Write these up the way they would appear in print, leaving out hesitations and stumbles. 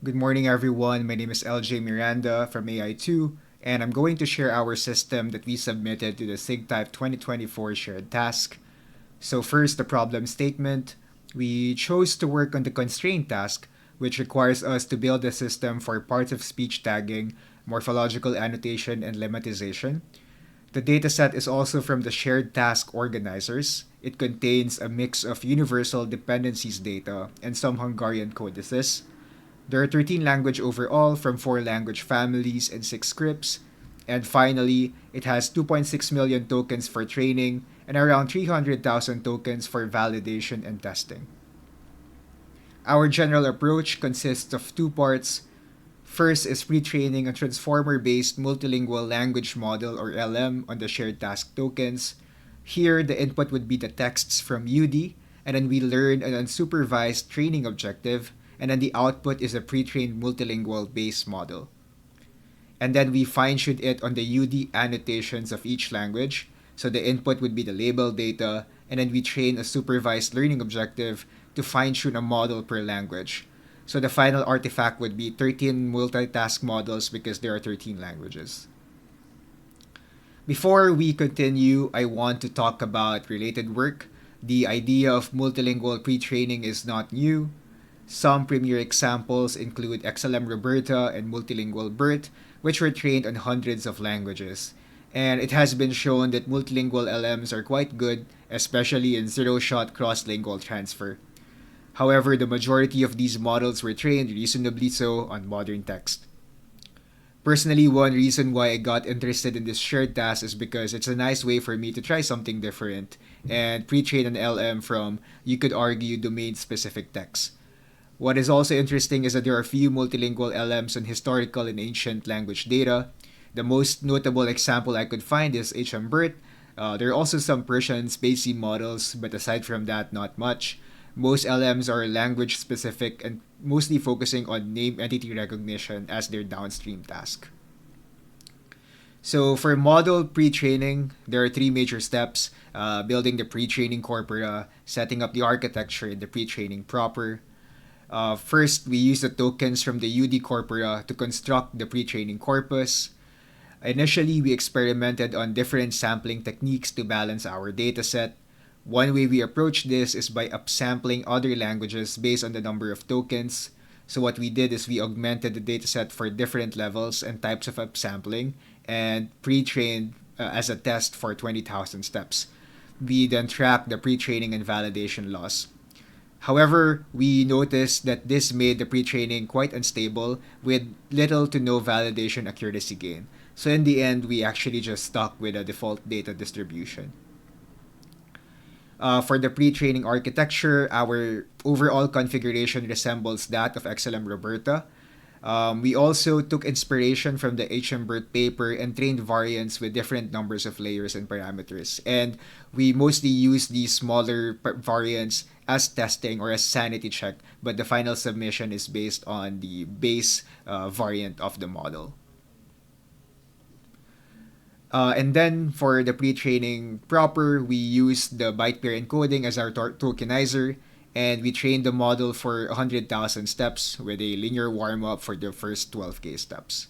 Good morning, everyone. My name is LJ Miranda from AI2, and I'm going to share our system that we submitted to the SIGTYP 2024 shared task. So, first, the problem statement. We chose to work on the constraint task, which requires us to build a system for parts of speech tagging, morphological annotation, and lemmatization. The dataset is also from the shared task organizers. It contains a mix of Universal Dependencies data and some Hungarian codices. There are 13 language overall from 4 language families and 6 scripts. And finally, it has 2.6 million tokens for training and around 300,000 tokens for validation and testing. Our general approach consists of two parts. First is pre-training a transformer-based multilingual language model or LM on the shared task tokens. Here, the input would be the texts from UD, and then we learn an unsupervised training objective, and then the output is a pre-trained multilingual base model. And then we fine-tune it on the UD annotations of each language. So the input would be the label data, and then we train a supervised learning objective to fine-tune a model per language. So the final artifact would be 13 multitask models because there are 13 languages. Before we continue, I want to talk about related work. The idea of multilingual pre-training is not new. Some premier examples include XLM Roberta and Multilingual BERT, which were trained on hundreds of languages. And it has been shown that multilingual LMs are quite good, especially in zero-shot cross-lingual transfer. However, the majority of these models were trained reasonably so on modern text. Personally, one reason why I got interested in this shared task is because it's a nice way for me to try something different and pre-train an LM from, you could argue, domain-specific text. What is also interesting is that there are few multilingual LMs on historical and ancient language data. The most notable example I could find is HMBERT. There are also some Persian spacey models, but aside from that, not much. Most LMs are language specific and mostly focusing on name entity recognition as their downstream task. So for model pre-training, there are three major steps: building the pre-training corpora, setting up the architecture, and the pre-training proper. First, we use the tokens from the UD corpora to construct the pre-training corpus. Initially, we experimented on different sampling techniques to balance our dataset. One way we approach this is by upsampling other languages based on the number of tokens. So what we did is we augmented the dataset for different levels and types of upsampling and pre-trained as a test for 20,000 steps. We then tracked the pre-training and validation loss. However, we noticed that this made the pre-training quite unstable with little to no validation accuracy gain. So in the end, we actually just stuck with a default data distribution. For the pre-training architecture, our overall configuration resembles that of XLM Roberta. We also took inspiration from the HMBERT paper and trained variants with different numbers of layers and parameters. And we mostly use these smaller variants as testing or as sanity check, but the final submission is based on the base variant of the model. And then for the pre-training proper, we use the byte pair encoding as our tokenizer, and we trained the model for 100,000 steps with a linear warm-up for the first 12K steps.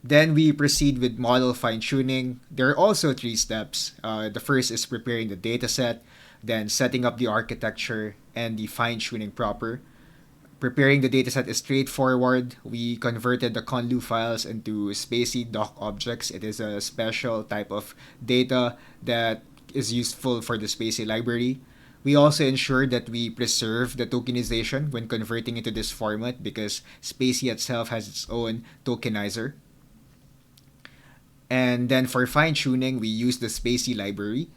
Then we proceed with model fine-tuning. There are also three steps. The first is preparing the dataset, then setting up the architecture, and the fine-tuning proper. Preparing the dataset is straightforward. We converted the conlu files into spacey doc objects. It is a special type of data that is useful for the spacey library. We also ensure that we preserve the tokenization when converting into this format because spacey itself has its own tokenizer. And then for fine-tuning, we use the spacey library.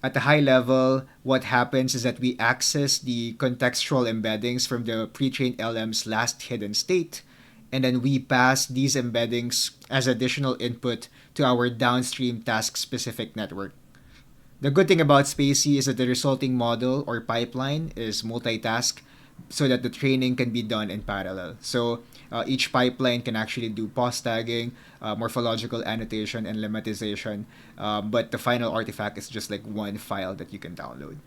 At the high level, what happens is that we access the contextual embeddings from the pre-trained LM's last hidden state, and then we pass these embeddings as additional input to our downstream task-specific network. The good thing about spacey is that the resulting model or pipeline is multitask so that the training can be done in parallel. So each pipeline can actually do pause tagging, morphological annotation, and lemmatization, but the final artifact is just like one file that you can download.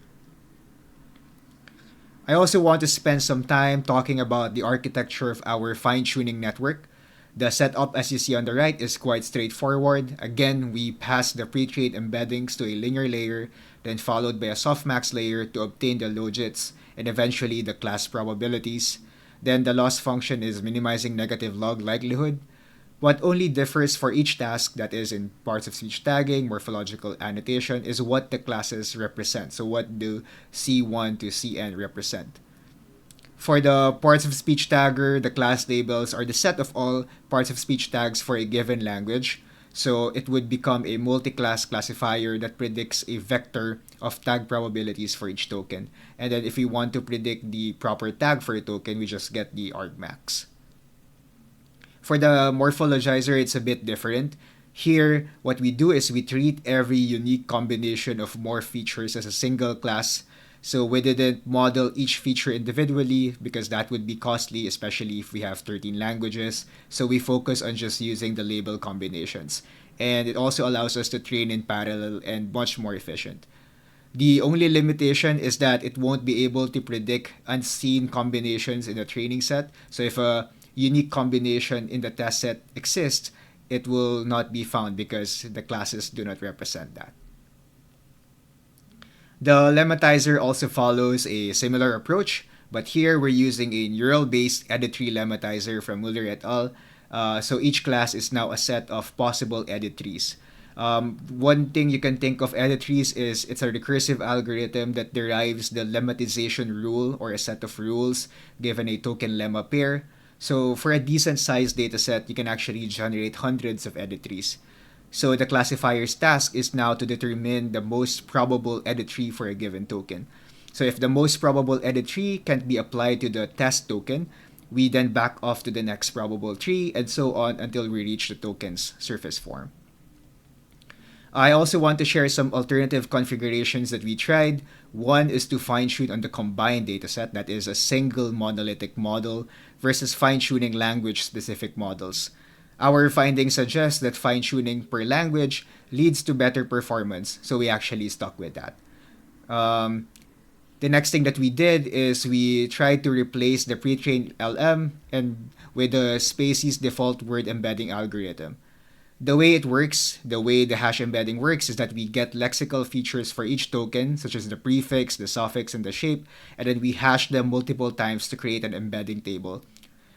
I also want to spend some time talking about the architecture of our fine-tuning network. The setup, as you see on the right, is quite straightforward. Again, we pass the pre-trained embeddings to a linear layer, then followed by a softmax layer to obtain the logits and eventually the class probabilities. Then the loss function is minimizing negative log likelihood. What only differs for each task, that is in parts of speech tagging, morphological annotation, is what the classes represent. So what do C1 to Cn represent? For the parts of speech tagger, the class labels are the set of all parts of speech tags for a given language. So it would become a multi-class classifier that predicts a vector of tag probabilities for each token. And then if we want to predict the proper tag for a token, we just get the argmax. For the morphologizer, it's a bit different. Here, what we do is we treat every unique combination of morph features as a single class. So we didn't model each feature individually because that would be costly, especially if we have 13 languages. So we focus on just using the label combinations. And it also allows us to train in parallel and much more efficient. The only limitation is that it won't be able to predict unseen combinations in a training set. So if a unique combination in the test set exists, it will not be found because the classes do not represent that. The lemmatizer also follows a similar approach, but here we're using a neural-based edit tree lemmatizer from Muller et al. So each class is now a set of possible edit trees. One thing you can think of edit trees is it's a recursive algorithm that derives the lemmatization rule or a set of rules given a token lemma pair. So for a decent sized dataset, you can actually generate hundreds of edit trees. So the classifier's task is now to determine the most probable edit tree for a given token. So if the most probable edit tree can't be applied to the test token, we then back off to the next probable tree and so on until we reach the token's surface form. I also want to share some alternative configurations that we tried. One is to fine-tune on the combined dataset, that is a single monolithic model, versus fine-tuning language-specific models. Our findings suggest that fine-tuning per language leads to better performance, so we actually stuck with that. The next thing that we did is we tried to replace the pre-trained LM and with the Spacy's default word embedding algorithm. The way it works, the way the hash embedding works, is that we get lexical features for each token, such as the prefix, the suffix, and the shape, and then we hash them multiple times to create an embedding table.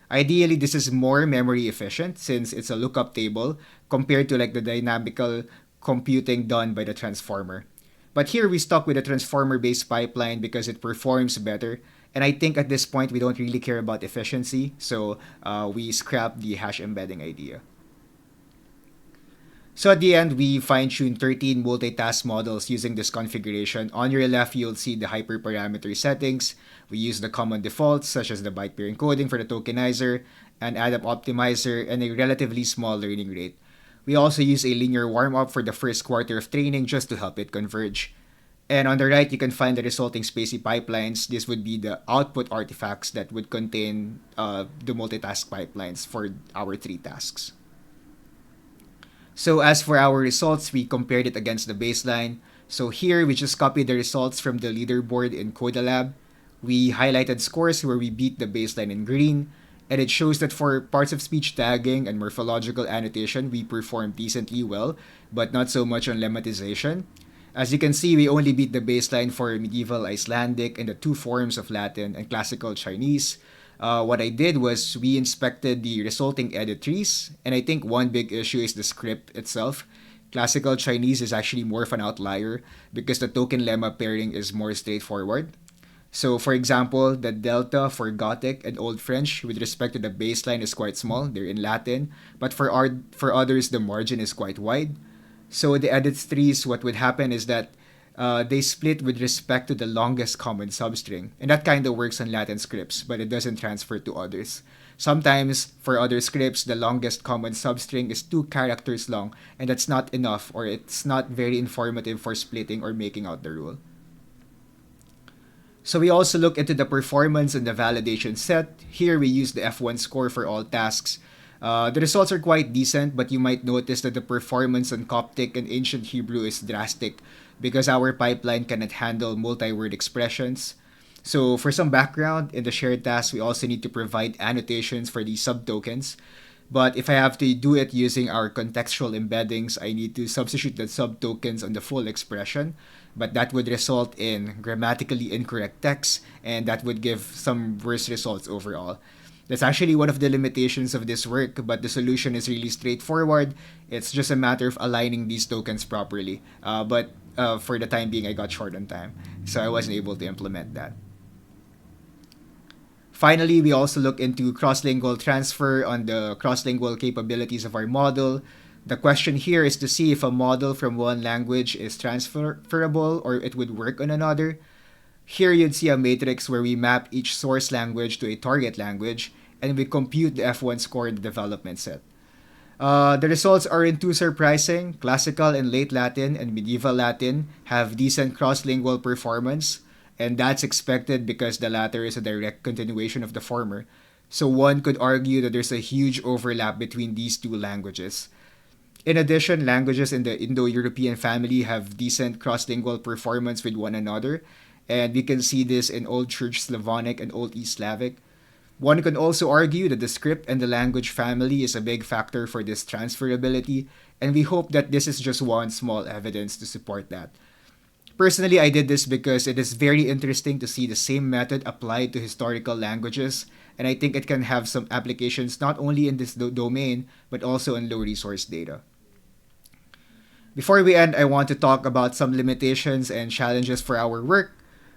Ideally, this is more memory efficient since it's a lookup table compared to like the dynamical computing done by the transformer. But here we stuck with a transformer-based pipeline because it performs better. And I think at this point we don't really care about efficiency, so we scrapped the hash embedding idea. So at the end, we fine-tuned 13 multitask models using this configuration. On your left, you'll see the hyperparameter settings. We use the common defaults such as the byte pair encoding for the tokenizer, an ADAP optimizer, and a relatively small learning rate. We also use a linear warm-up for the first quarter of training just to help it converge. And on the right, you can find the resulting Spacy pipelines. This would be the output artifacts that would contain the multitask pipelines for our 3 tasks. So as for our results, we compared it against the baseline. So here, we just copied the results from the leaderboard in Codalab. We highlighted scores where we beat the baseline in green, and it shows that for parts of speech tagging and morphological annotation, we performed decently well, but not so much on lemmatization. As you can see, we only beat the baseline for medieval Icelandic and the 2 forms of Latin and classical Chinese. What I did was we inspected the resulting edit trees, and I think one big issue is the script itself. Classical Chinese is actually more of an outlier because the token lemma pairing is more straightforward. So for example, the delta for Gothic and Old French with respect to the baseline is quite small. They're in Latin, but for others, the margin is quite wide. So the edit trees, what would happen is that they split with respect to the longest common substring. And that kind of works on Latin scripts, but it doesn't transfer to others. Sometimes, for other scripts, the longest common substring is 2 characters long, and that's not enough, or it's not very informative for splitting or making out the rule. So we also look into the performance and the validation set. Here we use the F1 score for all tasks. The results are quite decent, but you might notice that the performance on Coptic and Ancient Hebrew is drastic because our pipeline cannot handle multi-word expressions. So for some background, in the shared task, we also need to provide annotations for these subtokens. But if I have to do it using our contextual embeddings, I need to substitute the subtokens on the full expression. But that would result in grammatically incorrect text, and that would give some worse results overall. That's actually one of the limitations of this work, but the solution is really straightforward. It's just a matter of aligning these tokens properly. But for the time being, I got short on time, so I wasn't able to implement that. Finally, we also look into cross-lingual transfer on the cross-lingual capabilities of our model. The question here is to see if a model from one language is transferable or it would work on another. Here you'd see a matrix where we map each source language to a target language, and we compute the F1 score in the development set. The results aren't too surprising. Classical and late Latin and medieval Latin have decent cross-lingual performance, and that's expected because the latter is a direct continuation of the former. So one could argue that there's a huge overlap between these two languages. In addition, languages in the Indo-European family have decent cross-lingual performance with one another, and we can see this in Old Church Slavonic and Old East Slavic. One can also argue that the script and the language family is a big factor for this transferability, and we hope that this is just one small evidence to support that. Personally, I did this because it is very interesting to see the same method applied to historical languages, and I think it can have some applications not only in this domain, but also in low resource data. Before we end, I want to talk about some limitations and challenges for our work.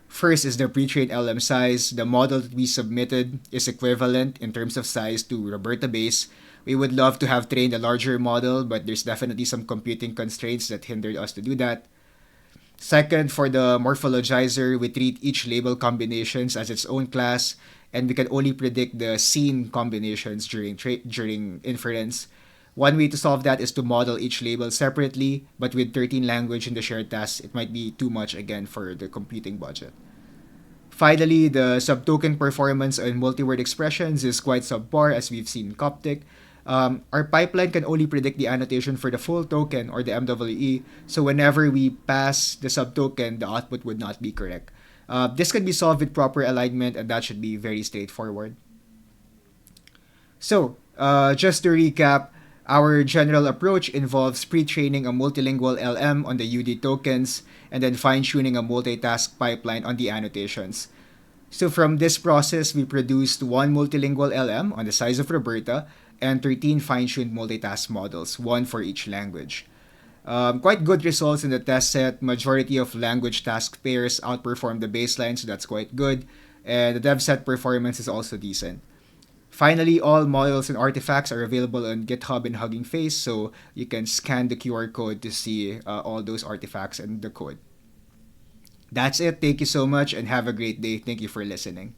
First is the pre-trained LM size. The model that we submitted is equivalent in terms of size to Roberta Base. We would love to have trained a larger model, but there's definitely some computing constraints that hindered us to do that. Second, for the morphologizer, we treat each label combinations as its own class, and we can only predict the scene combinations during inference. One way to solve that is to model each label separately, but with 13 language in the shared task, it might be too much again for the computing budget. Finally, the subtoken performance on multiword expressions is quite subpar as we've seen in Coptic. Our pipeline can only predict the annotation for the full token or the MWE, so whenever we pass the subtoken, the output would not be correct. This can be solved with proper alignment, and that should be very straightforward. So, just to recap, our general approach involves pre-training a multilingual LM on the UD tokens and then fine-tuning a multitask pipeline on the annotations. So from this process, we produced one multilingual LM on the size of Roberta and 13 fine-tuned multitask models, one for each language. Quite good results in the test set. Majority of language task pairs outperformed the baseline, so that's quite good. And the dev set performance is also decent. Finally, all models and artifacts are available on GitHub and Hugging Face, so you can scan the QR code to see all those artifacts and the code. That's it. Thank you so much and have a great day. Thank you for listening.